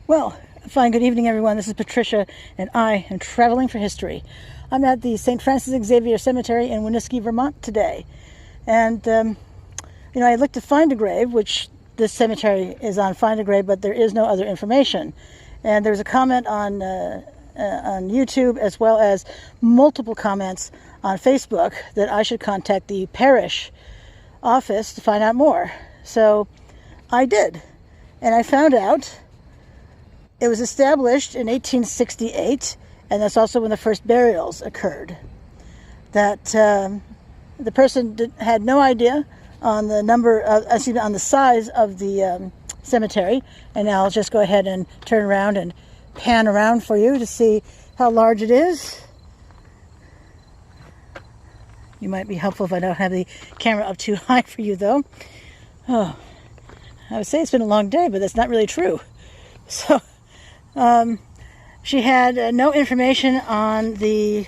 Well, fine, good evening everyone. This is Patricia and I am traveling for history. I'm at the St. Francis Xavier Cemetery in Winooski, Vermont today. And, I looked to find a grave, which this cemetery is on Find a Grave, but there is no other information. And there's a comment on YouTube as well as multiple comments on Facebook that I should contact the parish office to find out more. So I did. And I found out it was established in 1868, and that's also when the first burials occurred. That the person had no idea on the on the size of the cemetery. And now I'll just go ahead and turn around and pan around for you to see how large it is. You might be helpful if I don't have the camera up too high for you, though. Oh, I would say it's been a long day, but that's not really true. So. She had no information on the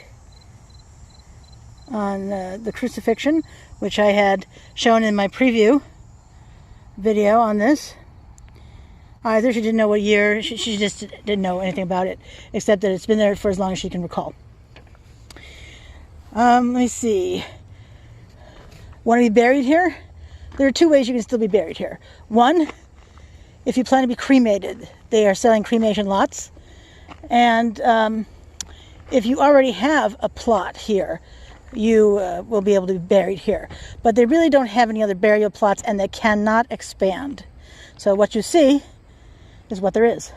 crucifixion, which I had shown in my preview video on this. Either she didn't know what year, she just didn't know anything about it, except that it's been there for as long as she can recall. Let me see. Want to be buried here? There are two ways you can still be buried here. One, if you plan to be cremated, they are selling cremation lots. And if you already have a plot here, you will be able to be buried here. But they really don't have any other burial plots, and they cannot expand. So what you see is what there is.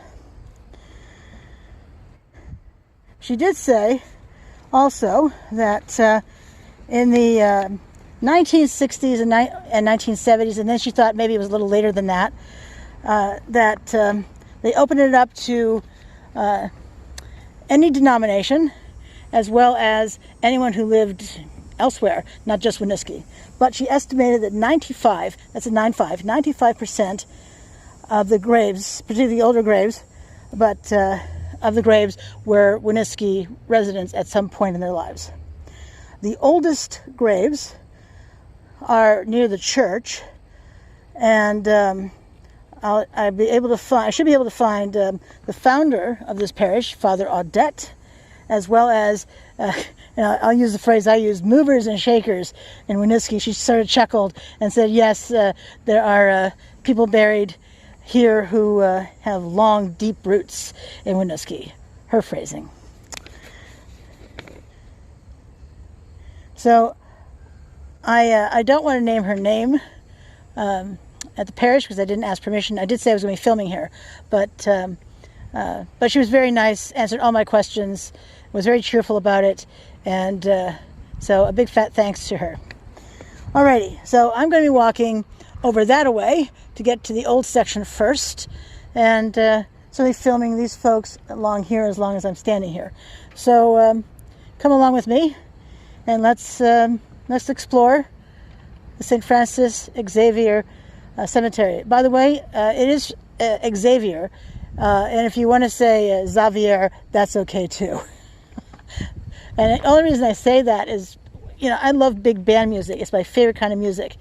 She did say also that in the 1960s and 1970s, and then she thought maybe it was a little later than that, that they opened it up to any denomination, as well as anyone who lived elsewhere, not just Winooski. But she estimated that 95% of the graves, particularly the older graves, but of the graves were Winooski residents at some point in their lives. The oldest graves are near the church, and I should be able to find the founder of this parish, Father Audet, as well as, I'll use the phrase I use, movers and shakers in Winooski. She sort of chuckled and said, yes, there are people buried here who have long, deep roots in Winooski. Her phrasing. So, I don't want to name her name at the parish because I didn't ask permission. I did say I was going to be filming here, but she was very nice, answered all my questions, was very cheerful about it, and so a big fat thanks to her. Alrighty, so I'm going to be walking over that away to get to the old section first, and so I'll be filming these folks along here as long as I'm standing here. So come along with me, and let's explore the St. Francis Xavier Cemetery. By the way, it is Xavier, and if you want to say Xavier, that's okay too. And the only reason I say that is, I love big band music. It's my favorite kind of music.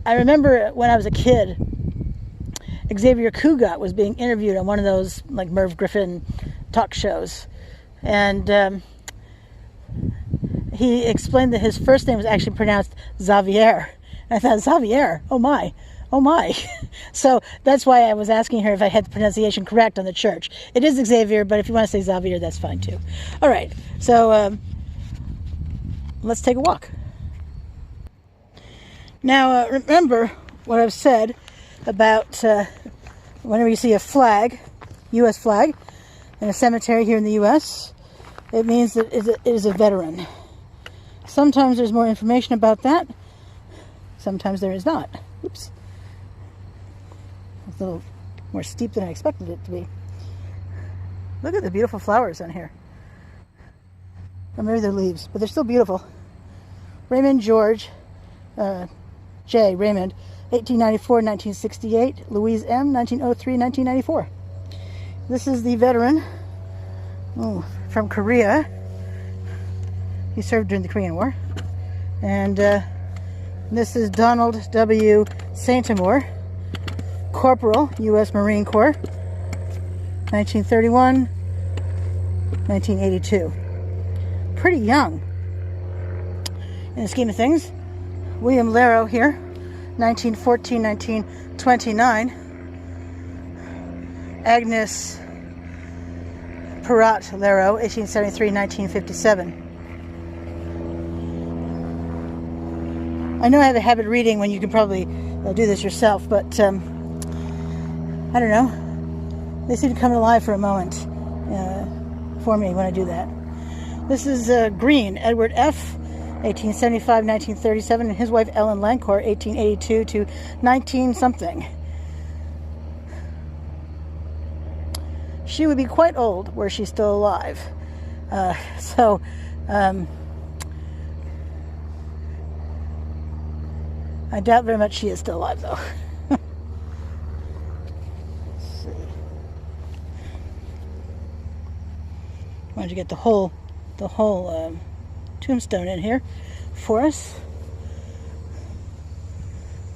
I remember when I was a kid, Xavier Cugat was being interviewed on one of those like Merv Griffin talk shows, and he explained that his first name was actually pronounced Xavier. And I thought, Xavier, oh my. So that's why I was asking her if I had the pronunciation correct on the church. It is Xavier, but if you want to say Xavier, that's fine too. All right, so let's take a walk. Now, remember what I've said about whenever you see a flag, U.S. flag, in a cemetery here in the U.S., it means that it is a veteran. Sometimes there's more information about that. Sometimes there is not. Oops. It's a little more steep than I expected it to be. Look at the beautiful flowers on here. Or maybe they're leaves, but they're still beautiful. Raymond George, J. Raymond, 1894-1968. Louise M., 1903-1994. This is the veteran from Korea. He served during the Korean War. And this is Donald W. Saint-Amour, Corporal, U.S. Marine Corps, 1931, 1982. Pretty young in the scheme of things. William Larrow here, 1914, 1929. Agnes Perrott Larrow, 1873, 1957. I know I have a habit of reading when you can probably do this yourself, but I don't know. They seem to come alive for a moment for me when I do that. This is Green, Edward F., 1875, 1937, and his wife Ellen Lancourt, 1882 to 19-something. She would be quite old were she still alive. I doubt very much she is still alive, though. Let's see. Wanted to get the whole tombstone in here for us.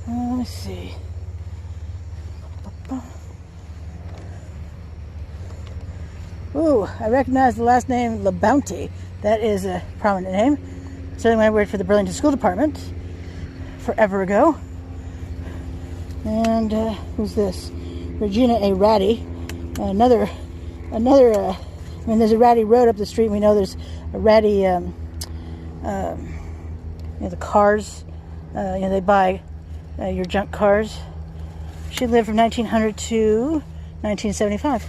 Let's see. Ooh, I recognize the last name LaBounty. That is a prominent name. Certainly when I worked for the Burlington School Department forever ago. And who's this? Regina A. Ratty. Another. I mean, there's a Ratty Road up the street. We know there's a Ratty. The cars. They buy your junk cars. She lived from 1900 to 1975.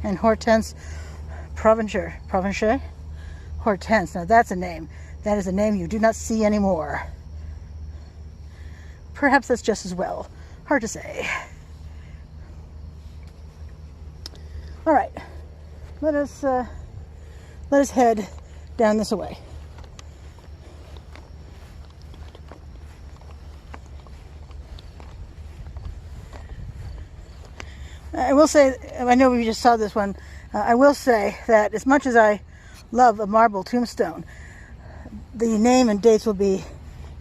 And Hortense Provencher. Hortense. Now that's a name. That is a name you do not see anymore. Perhaps that's just as well. Hard to say. All right. Let us head down this way. I will say, I know we just saw this one, I will say that as much as I love a marble tombstone, the name and dates will be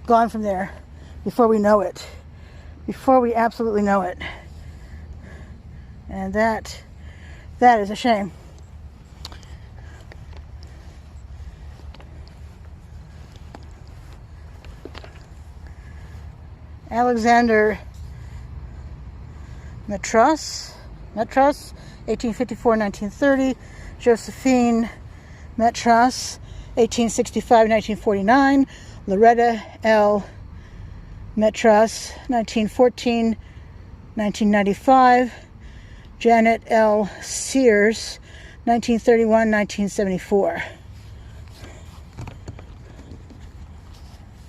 gone from there before we know it. Before we absolutely know it. And that is a shame. Alexander Metras, 1854-1930. Josephine Metras, 1865-1949. Loretta L. Metras, 1914-1995. Janet L. Sears, 1931-1974.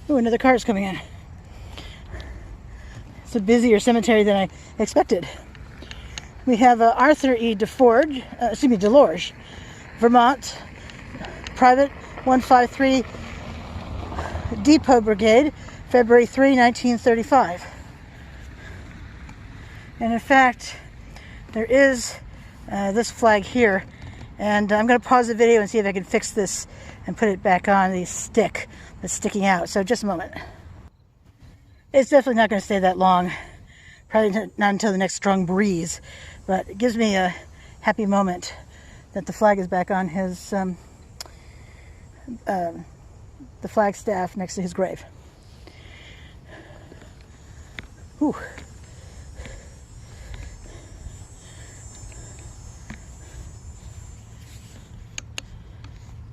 Ooh, another car is coming in. It's a busier cemetery than I expected. We have Arthur E. Delorge, Vermont, Private 153 Depot Brigade, February 3, 1935. And in fact, there is this flag here, and I'm going to pause the video and see if I can fix this and put it back on the stick that's sticking out. So just a moment. It's definitely not going to stay that long. Probably not until the next strong breeze. But it gives me a happy moment that the flag is back on his, the flagstaff next to his grave. Whew.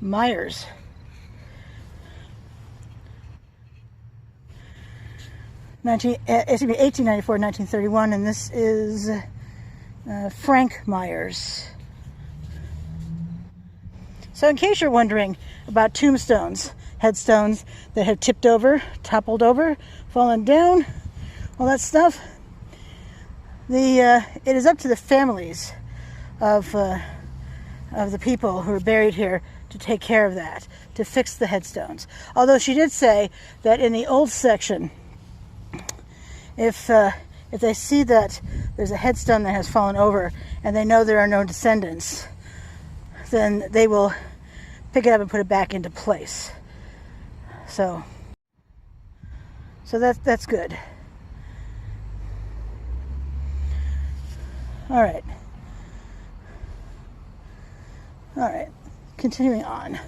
Myers. It's going to be 1894, 1931, and this is Frank Myers. So in case you're wondering about tombstones, headstones that have tipped over, toppled over, fallen down, all that stuff, it is up to the families of the people who are buried here to take care of that, to fix the headstones. Although she did say that in the old section, if they see that there's a headstone that has fallen over and they know there are no descendants, then they will pick it up and put it back into place. So So that's good. All right. All right. Continuing on.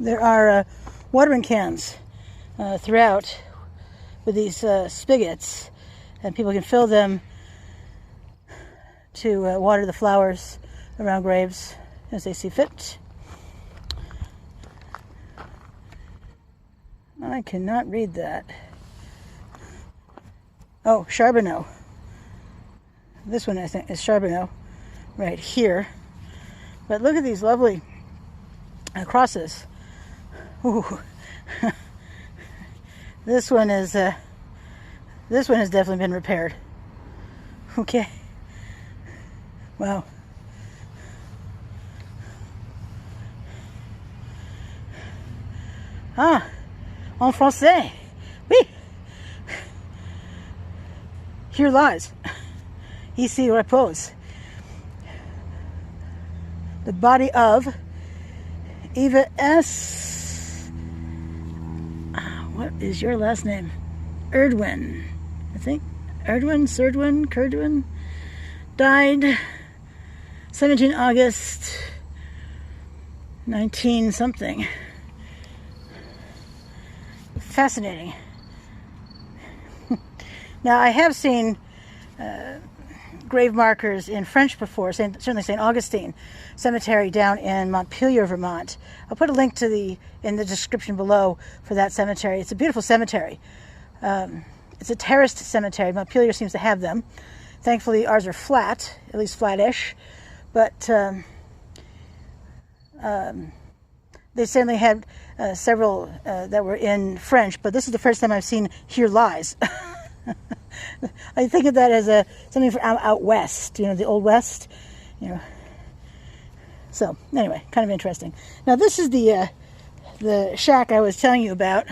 There are watering cans throughout with these spigots, and people can fill them to water the flowers around graves as they see fit. I cannot read that. Oh, Charbonneau. This one I think is Charbonneau right here. But look at these lovely crosses. Ooh. This one has definitely been repaired. Okay. Wow. Ah, en français. Oui. Here lies. Ici repose the body of Eva S. What is your last name? Erdwin, I think. Curdwin. Died 17 August 19 something. Fascinating. Now, I have seen grave markers in French before, certainly St. Augustine Cemetery down in Montpelier, Vermont. I'll put a link in the description below for that cemetery. It's a beautiful cemetery. It's a terraced cemetery. Montpelier seems to have them. Thankfully, ours are flat, at least flat-ish. But they certainly had several that were in French, but this is the first time I've seen Here Lies. I think of that as something from out west, the Old West, So anyway, kind of interesting. Now this is the shack I was telling you about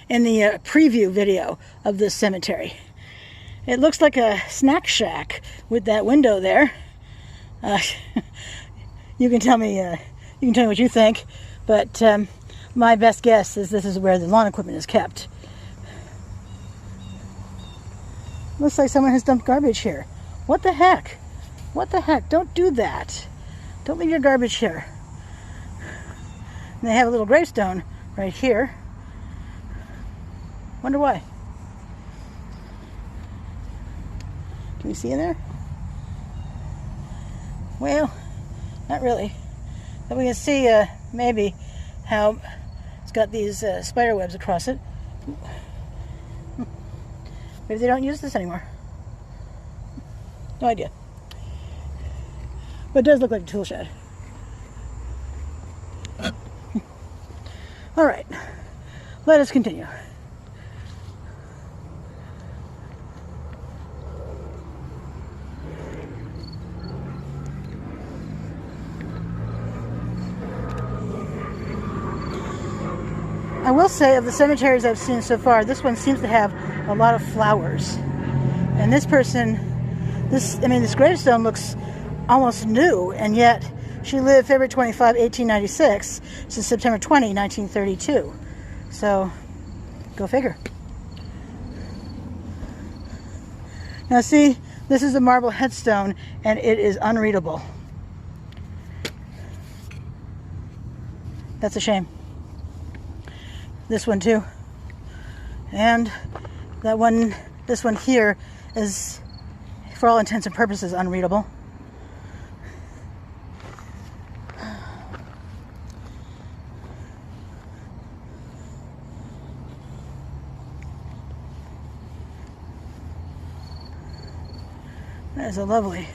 in the preview video of this cemetery. It looks like a snack shack with that window there. You can tell me what you think, but my best guess is this is where the lawn equipment is kept. Looks like someone has dumped garbage here. What the heck? What the heck? Don't do that. Don't leave your garbage here. And they have a little gravestone right here. Wonder why. Can you see in there? Well, not really. But we can see maybe how it's got these spider webs across it. Maybe they don't use this anymore. No idea. But it does look like a tool shed. All right, let us continue. I will say, of the cemeteries I've seen so far, this one seems to have a lot of flowers. And this person, this gravestone looks almost new, and yet she lived February 25, 1896 to September 20, 1932. So, go figure. Now see, this is a marble headstone, and it is unreadable. That's a shame. This one too. And that one, this one here is, for all intents and purposes, unreadable. That is a lovely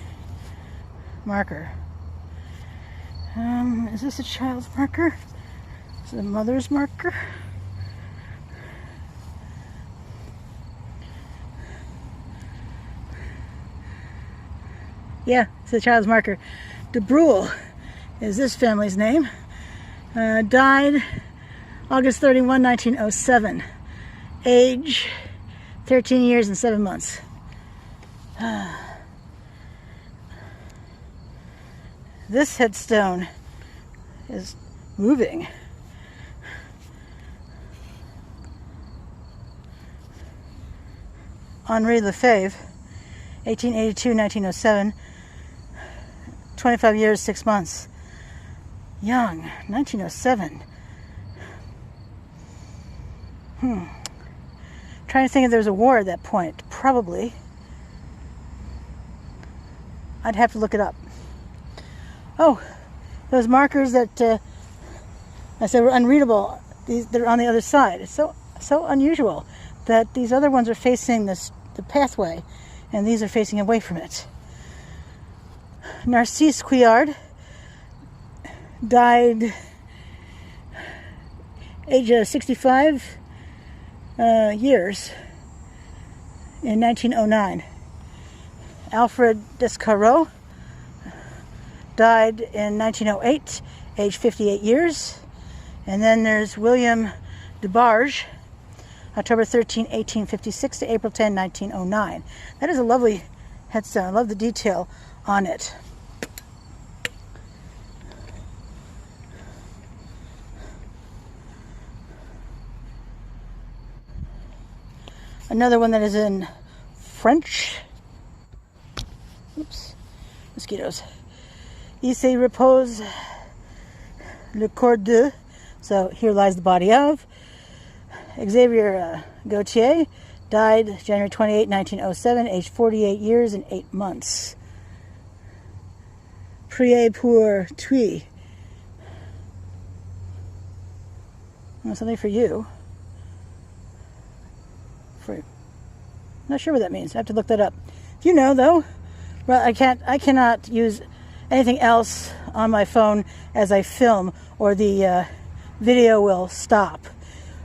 marker. Is this a child's marker? Is it a mother's marker? Yeah, it's a child's marker. De Bruhl is this family's name. Died August 31, 1907. Age 13 years and 7 months. This headstone is moving. Henri Lefebvre, 1882-1907, 25 years, 6 months. Young, 1907. Trying to think if there was a war at that point. Probably. I'd have to look it up. Oh, those markers that I said were unreadable, they're on the other side. It's so unusual that these other ones are facing the pathway and these are facing away from it. Narcisse Couillard died age of 65 years in 1909. Alfred Descarreau died in 1908, age 58 years. And then there's William Debarge, October 13, 1856 to April 10, 1909. That is a lovely headstone. I love the detail on it. Another one that is in French. Oops, mosquitoes. Ici repose le corps de. So here lies the body of Xavier Gautier, died January 28, 1907, aged 48 years and 8 months. Priez pour toi. Something for you. Not sure what that means. I have to look that up. If you know, though, well, I cannot use anything else on my phone as I film, or the video will stop.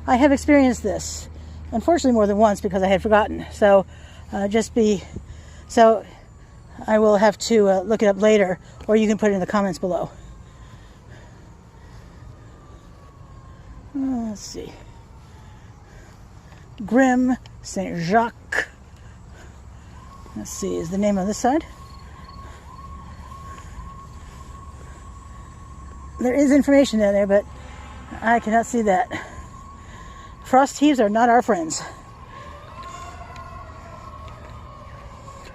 I have experienced this, unfortunately, more than once because I had forgotten. So, so I will have to look it up later, or you can put it in the comments below. Let's see. Grim Saint Jacques. Let's see, is the name on this side? There is information down there, but I cannot see that. Frost heaves are not our friends.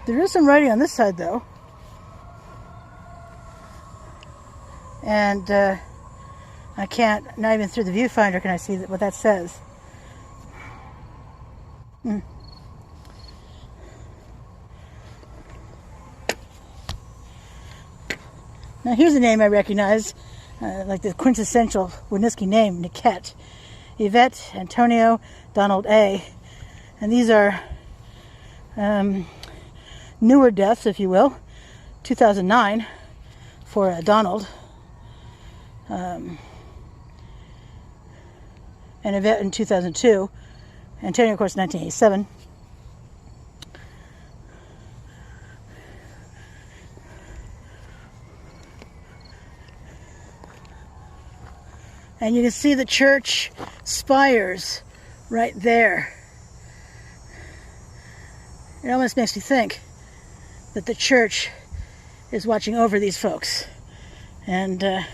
There is some writing on this side, though. And I can't, not even through the viewfinder can I see what that says. Now here's a name I recognize, like the quintessential Winooski name, Niket. Yvette, Antonio, Donald A. And these are newer deaths, if you will. 2009 for Donald. And Yvette in 2002. Antonio, of course, 1987. And you can see the church spires right there. It almost makes me think that the church is watching over these folks. And I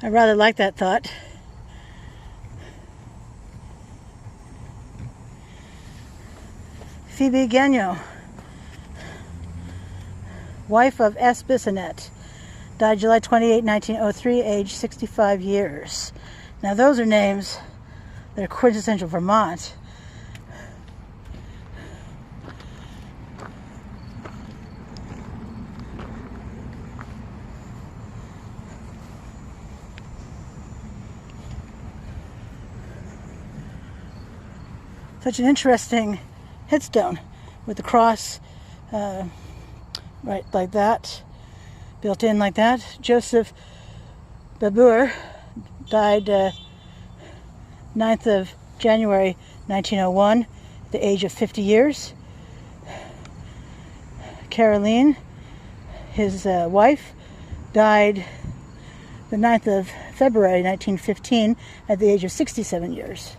rather like that thought. Phoebe Gagnon, wife of S. Bissonnet, died July 28, 1903, age 65 years. Now those are names that are quintessential Vermont. Such an interesting headstone with the cross right like that, built in like that. Joseph Babur died 9th of January 1901 at the age of 50 years. Caroline, his wife, died the 9th of February 1915 at the age of 67 years.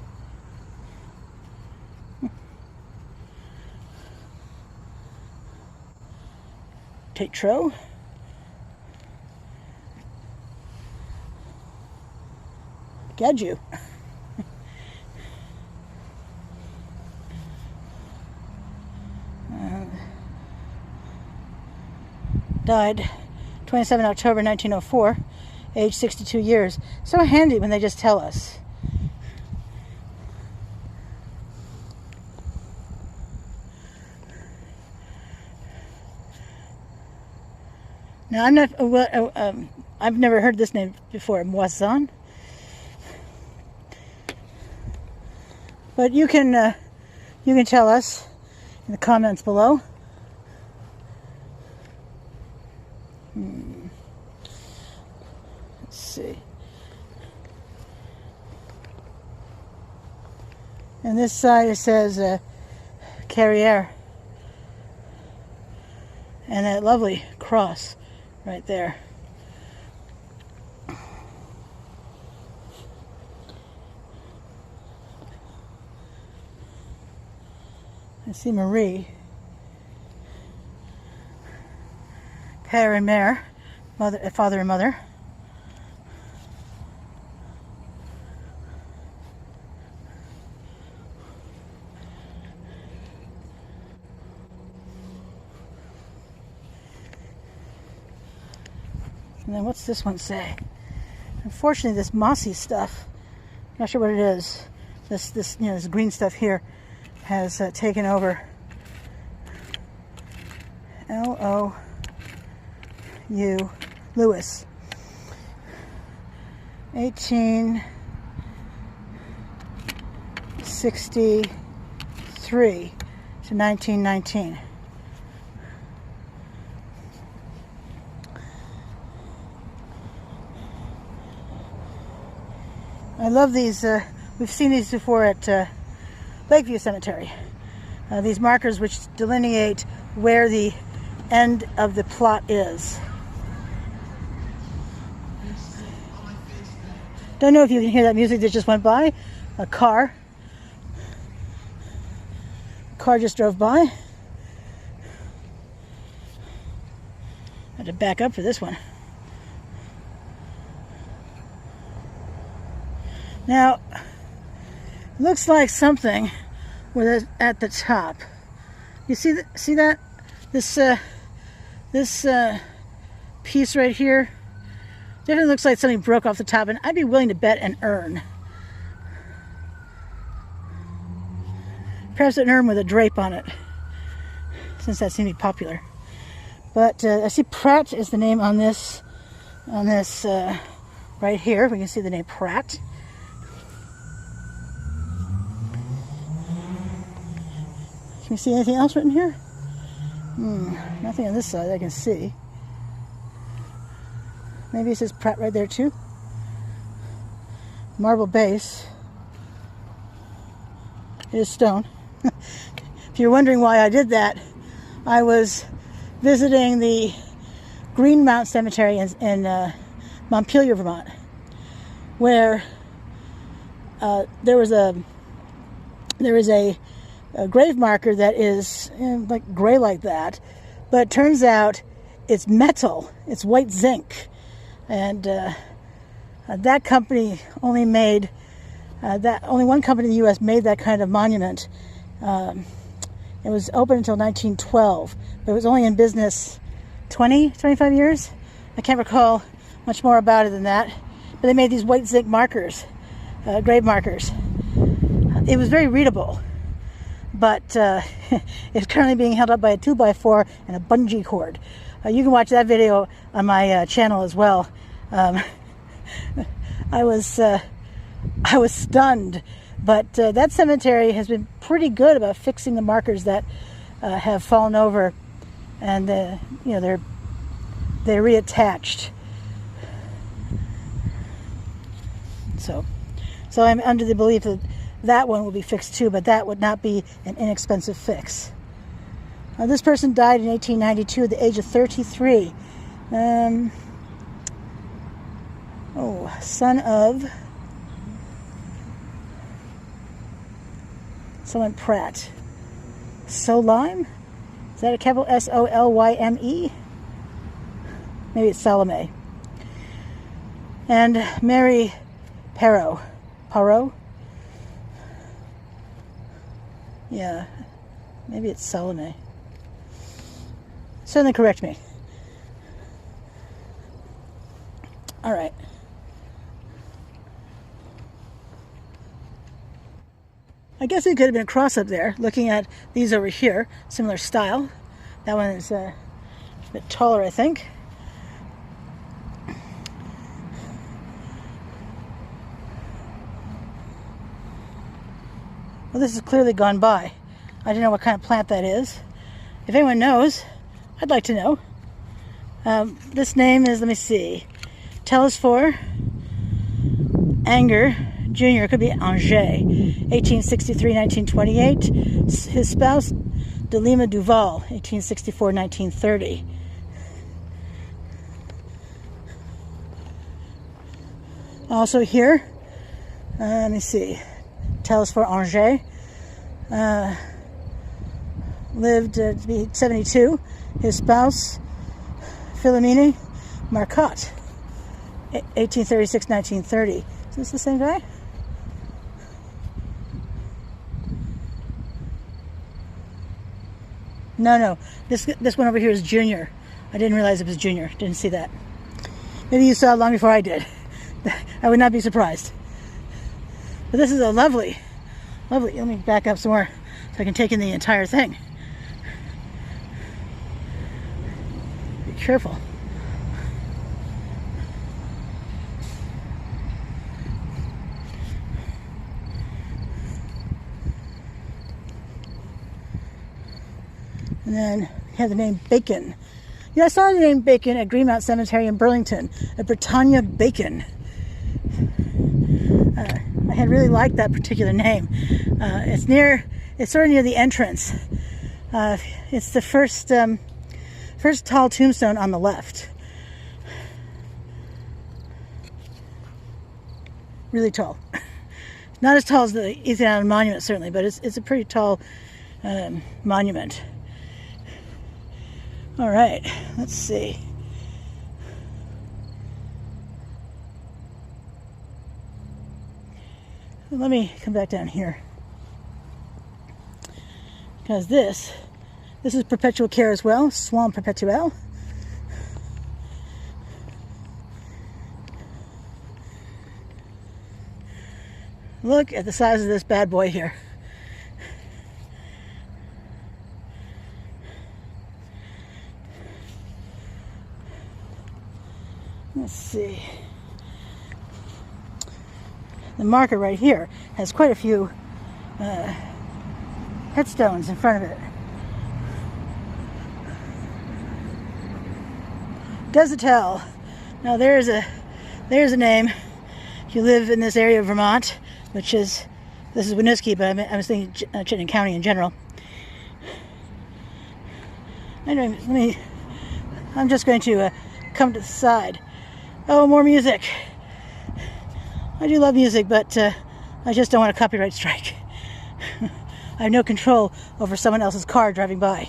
Tetro. Gadju. Died 27 October 1904, age 62 years. So handy when they just tell us. Now I'm not. I've never heard this name before, Moisson. But you can tell us in the comments below. Let's see. And this side it says Carrière, and that lovely cross right there. I see Marie, père and mère, father and mother. And then what's this one say? Unfortunately, this mossy stuff, I'm not sure what it is. This this green stuff here has taken over. L-O-U, Lewis, 1863 to 1919. I love these. We've seen these before at Lakeview Cemetery. These markers which delineate where the end of the plot is. Don't know if you can hear that music that just went by. A car just drove by. I had to back up for this one. Now, looks like something with it at the top. You see that? This piece right here definitely looks like something broke off the top, and I'd be willing to bet an urn. Perhaps an urn with a drape on it, since that seemed to be popular. But I see Pratt is the name on this right here. We can see the name Pratt. Can you see anything else written here? Nothing on this side I can see. Maybe it says Pratt right there too. Marble base. It is stone. If you're wondering why I did that, I was visiting the Greenmount Cemetery in Montpelier, Vermont, where there is a grave marker that is like gray like that, but it turns out it's metal. It's white zinc, and that company only made only one company in the U.S. made that kind of monument. It was open until 1912, but it was only in business 25 years. I can't recall much more about it than that, but they made these white zinc markers, grave markers. It was very readable. But it's currently being held up by a 2x4 and a bungee cord. You can watch that video on my channel as well. I was stunned, but that cemetery has been pretty good about fixing the markers that have fallen over, and they're reattached. So I'm under the belief that that one will be fixed too, but that would not be an inexpensive fix. This person died in 1892 at the age of 33. Son of someone Pratt. Solyme? Is that a capital S-O-L-Y-M-E? Maybe it's Salome. And Mary Parot. Yeah, maybe it's Salome. Certainly correct me. All right. I guess it could have been a cross up there, looking at these over here, similar style. That one is a bit taller, I think. Well, this is clearly gone by. I don't know what kind of plant that is. If anyone knows, I'd like to know. This name is, let me see, Telesphore Anger Jr. It could be Audet, 1863-1928. His spouse, Delima Duval, 1864-1930. Also here, let me see, Telesphore Audet, lived to be 72. His spouse, Philomene Marcotte, 1836-1930. Is this the same guy? No. This one over here is Junior. I didn't realize it was Junior. Didn't see that. Maybe you saw it long before I did. I would not be surprised. But this is a lovely. Let me back up some more so I can take in the entire thing. Be careful. And then we have the name Bacon. Yeah, I saw the name Bacon at Greenmount Cemetery in Burlington, at Britannia Bacon. I had really liked that particular name. It's sort of near the entrance. It's the first tall tombstone on the left. Really tall. Not as tall as the East Island Monument, certainly, but it's a pretty tall monument. All right, let's see. Let me come back down here, because this is perpetual care as well, Soins Perpetuels. Look at the size of this bad boy here. Let's see. The marker right here has quite a few headstones in front of it. Desautels. Now there's a name. If you live in this area of Vermont, this is Winooski, but I was thinking Chittenden County in general. Anyway, I'm just going to come to the side. Oh, more music. I do love music, but I just don't want a copyright strike. I have no control over someone else's car driving by.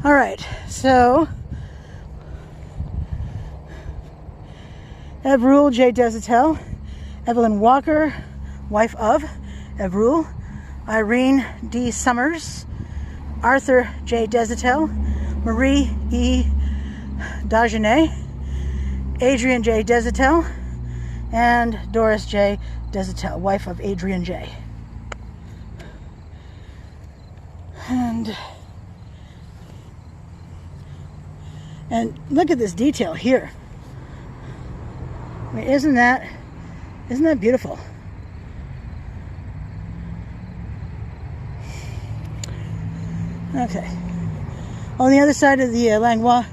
All right, so Evrule J. Desautels, Evelyn Walker, wife of Evrule, Irene D. Summers, Arthur J. Desautels, Marie E. Dagenet, Adrian J. Desautels, and Doris J. Desautels, wife of Adrian J. And look at this detail here. I mean, isn't that beautiful? Okay. On the other side of the Langlois,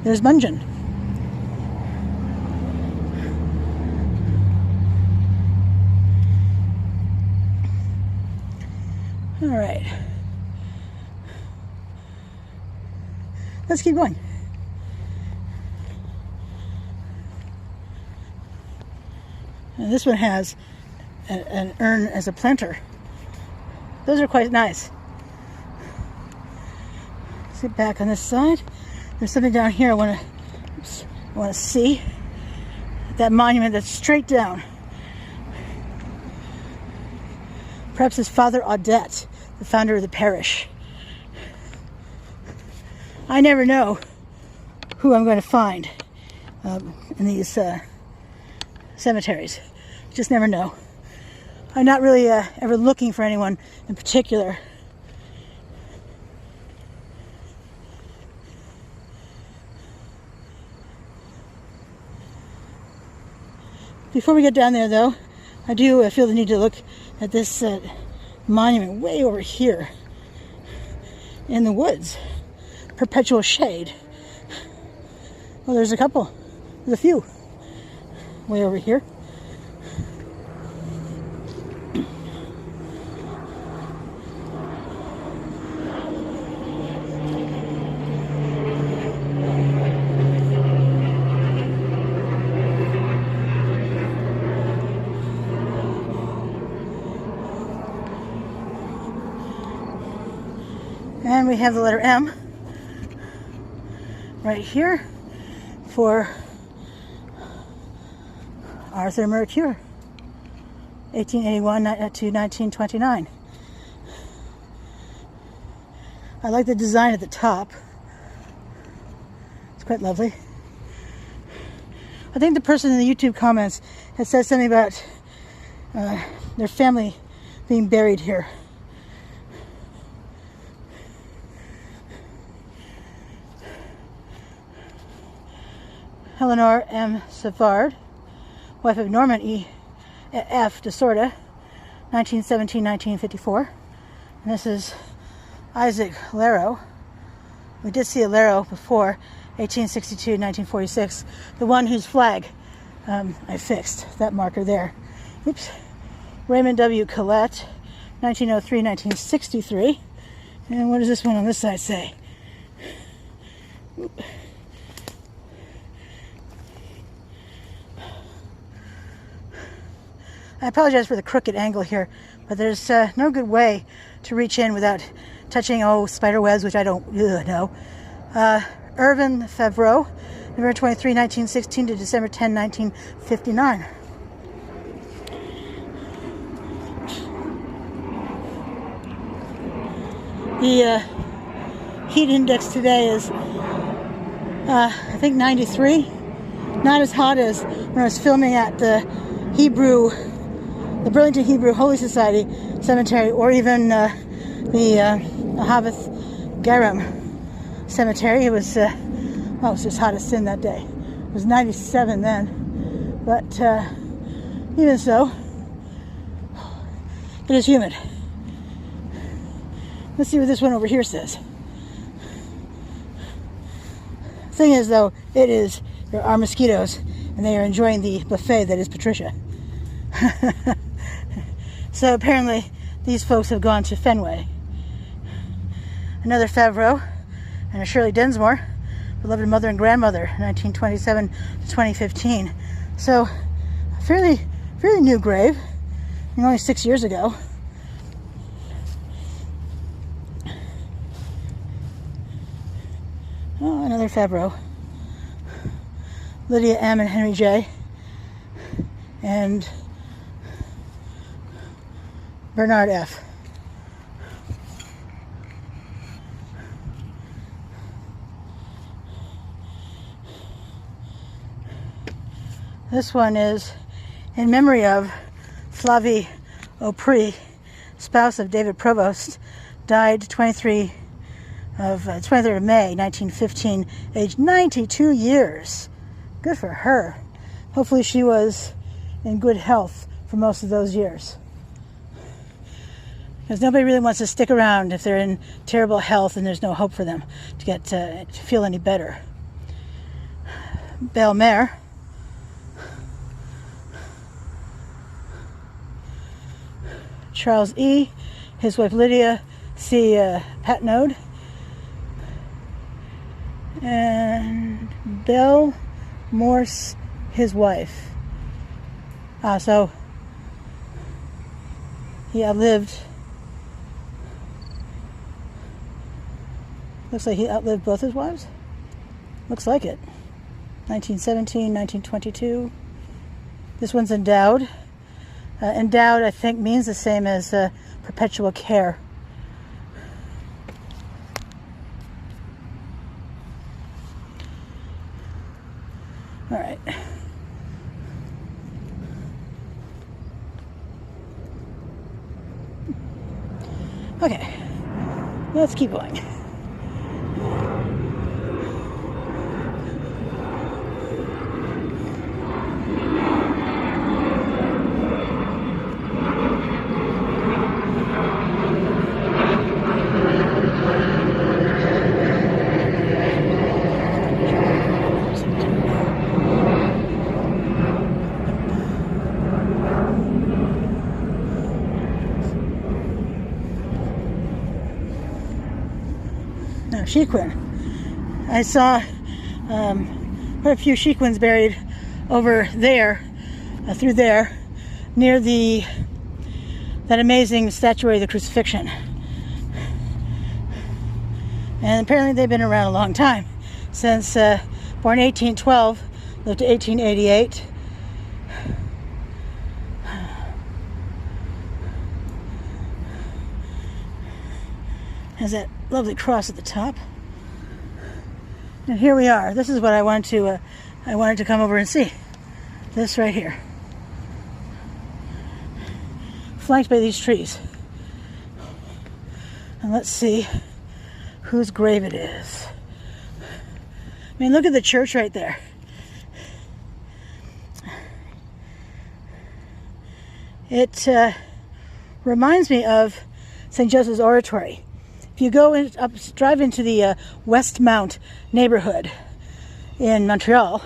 there's Munjan. All right. Let's keep going. And this one has an urn as a planter. Those are quite nice. Let's get back on this side. There's something down here I want to see. That monument that's straight down. Perhaps it's Father Audet, the founder of the parish. I never know who I'm going to find in these cemeteries. Just never know. I'm not really ever looking for anyone in particular. Before we get down there, though, I do feel the need to look at this monument way over here in the woods. Perpetual shade. Well, there's a couple. There's a few way over here. And we have the letter M right here for Arthur Mercure, 1881 to 1929. I like the design at the top. It's quite lovely. I think the person in the YouTube comments had said something about their family being buried here. Eleanor M. Savard, wife of Norman E. F. de Sorda, 1917-1954. And this is Isaac Larrow. We did see a Larrow before, 1862-1946. The one whose flag I fixed, that marker there. Oops. Raymond W. Collette, 1903-1963. And what does this one on this side say? Oop. I apologize for the crooked angle here, but there's no good way to reach in without touching, spider webs, which I don't know. Irvin Favreau, November 23, 1916 to December 10, 1959. The heat index today is, I think, 93. Not as hot as when I was filming at the Burlington Hebrew Holy Society Cemetery, or even the Ahavath Garam Cemetery. It was, it was just hot as sin that day. It was 97 then, but even so, it is humid. Let's see what this one over here says. Thing is, though, there are mosquitoes, and they are enjoying the buffet that is Patricia. So apparently these folks have gone to Fenway. Another Favreau and a Shirley Densmore, beloved mother and grandmother, 1927 to 2015. So fairly new grave, only 6 years ago. Oh, another Favreau. Lydia M. and Henry J. and Bernard F. This one is in memory of Flavie Aupri, spouse of David Provost, died 23rd of May, 1915, aged 92 years. Good for her. Hopefully she was in good health for most of those years. Because nobody really wants to stick around if they're in terrible health and there's no hope for them to feel any better. Belmer. Charles E., his wife Lydia C. Patnode, and Belle Morse, his wife. So he outlived Looks like he outlived both his wives. Looks like it. 1917, 1922. This one's endowed. Endowed, I think, means the same as perpetual care. All right. Okay, let's keep going. Shequin. I saw quite a few Shequins buried over there, through there, near that amazing statuary of the Crucifixion. And apparently they've been around a long time, since born 1812, lived to 1888. Has that lovely cross at the top. And here we are. This is what I wanted to come over and see. This right here. Flanked by these trees. And let's see whose grave it is. I mean, look at the church right there. It reminds me of St. Joseph's Oratory. If you go drive into the Westmount neighborhood in Montreal,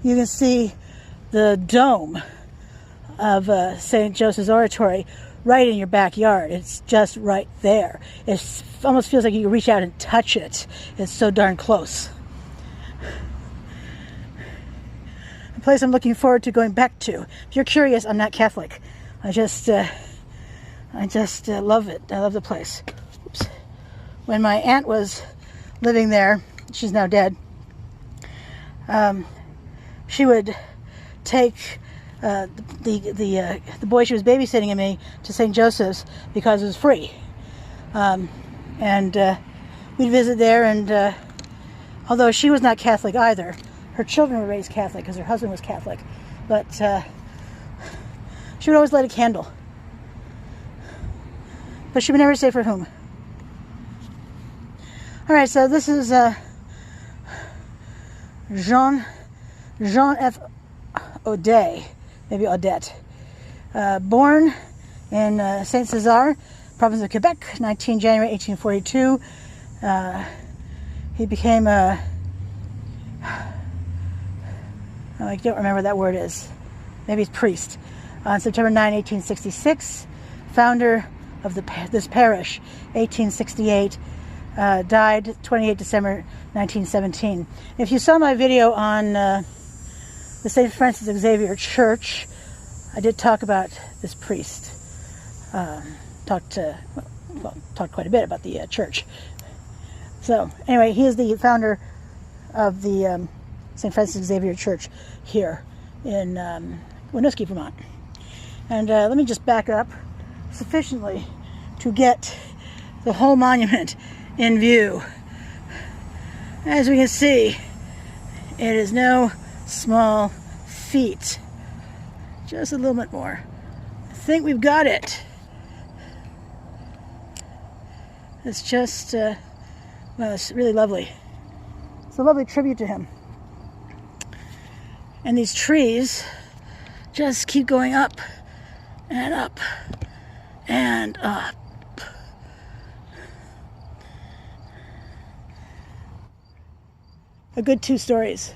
you can see the dome of St. Joseph's Oratory right in your backyard. It's just right there. It almost feels like you can reach out and touch it. It's so darn close. A place I'm looking forward to going back to. If you're curious, I'm not Catholic. I just love it. I love the place. Oops. When my aunt was living there, she's now dead, she would take the boy she was babysitting and me to St. Joseph's because it was free. And we'd visit there, and although she was not Catholic either, her children were raised Catholic because her husband was Catholic, but she would always light a candle. But she would never say for whom. All right, so this is Jean F. Audet, maybe Audet, born in Saint-Césaire, province of Quebec, 19 January 1842. He became a, I don't remember what that word is, maybe it's priest, on September 9, 1866, founder of this parish, 1868, died 28 December 1917. If you saw my video on the St. Francis Xavier Church, I did talk about this priest. Talked quite a bit about the church. So anyway, he is the founder of the St. Francis Xavier Church here in Winooski, Vermont. And let me just back up sufficiently to get the whole monument in view. As we can see, it is no small feat. Just a little bit more. I think we've got it. It's just, well, it's really lovely. It's a lovely tribute to him. And these trees just keep going up and up and up. A good 2 stories.